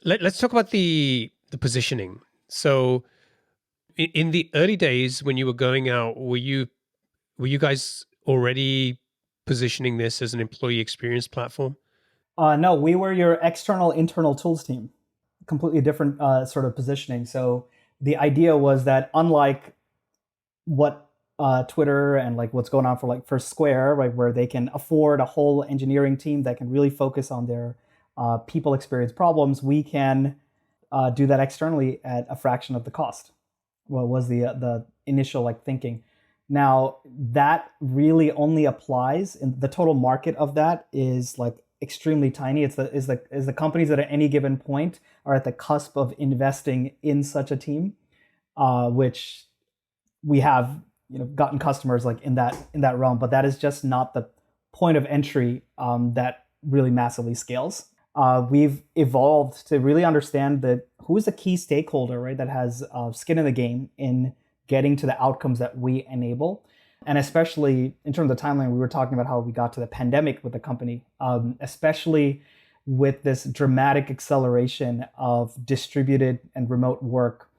Let's talk about the positioning. So in the early days when you were going out, were you guys already positioning this as an employee experience platform? No, we were your external internal tools team. Completely different sort of positioning. So the idea was that unlike what Twitter and like what's going on for like for Square, right, where they can afford a whole engineering team that can really focus on their people experience problems, we can do that externally at a fraction of the cost. What was the initial like thinking? Now that really only applies, and the total market of that is like extremely tiny. It's the companies that at any given point are at the cusp of investing in such a team, which we have gotten customers like in that realm, but that is just not the point of entry that really massively scales. We've evolved to really understand that who is a key stakeholder, right, that has skin in the game in getting to the outcomes that we enable. And especially in terms of timeline, we were talking about how we got to the pandemic with the company, especially with this dramatic acceleration of distributed and remote work.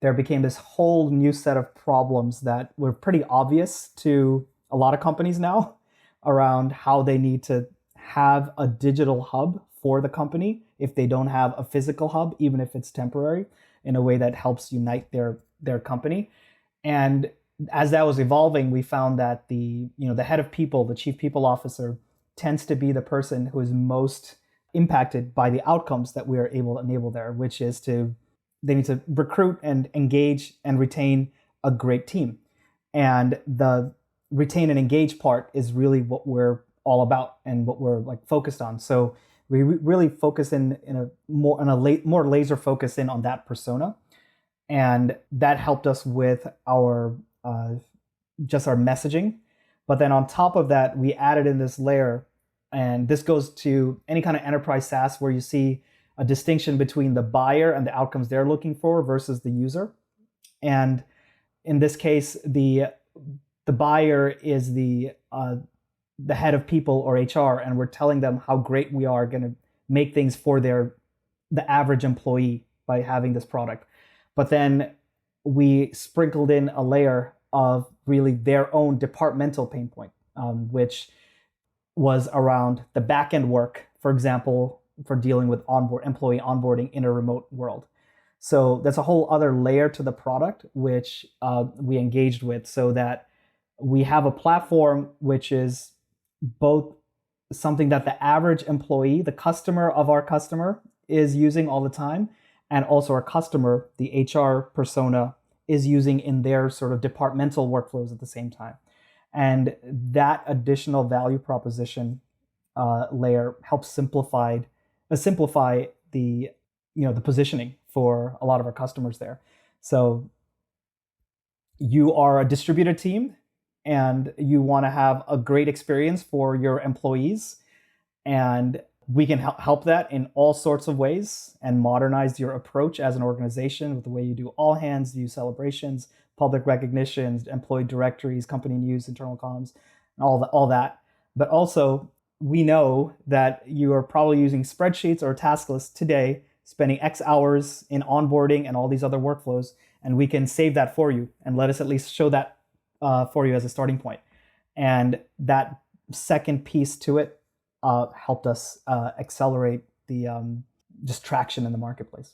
There became this whole new set of problems that were pretty obvious to a lot of companies now around how they need to have a digital hub for the company if they don't have a physical hub, even if it's temporary, in a way that helps unite their company. And as that was evolving, we found that the head of people, the chief people officer, tends to be the person who is most impacted by the outcomes that we are able to enable there, which is to they need to recruit and engage and retain a great team. And the retain and engage part is really what we're all about and what we're like focused on. So we really focus in a more laser focus in on that persona, and that helped us with our just our messaging. But then on top of that, we added in this layer, and this goes to any kind of enterprise SaaS where you see a distinction between the buyer and the outcomes they're looking for versus the user. And in this case, the buyer is the head of people or HR, and we're telling them how great we are going to make things for the average employee by having this product. But then we sprinkled in a layer of really their own departmental pain point, which was around the back end work, for example, for dealing with employee onboarding in a remote world. So that's a whole other layer to the product, which we engaged with, so that we have a platform which is both something that the average employee, the customer of our customer, is using all the time, and also our customer, the HR persona, is using in their sort of departmental workflows at the same time. And that additional value proposition layer helps simplify the positioning for a lot of our customers there. So you are a distributed team and you want to have a great experience for your employees, and we can help that in all sorts of ways and modernize your approach as an organization with the way you do all hands, you celebrations, public recognitions, employee directories, company news, internal comms, and all that. But also, we know that you are probably using spreadsheets or task lists today, spending X hours in onboarding and all these other workflows, and we can save that for you and let us at least show that for you as a starting point. And that second piece to it helped us accelerate the just traction in the marketplace.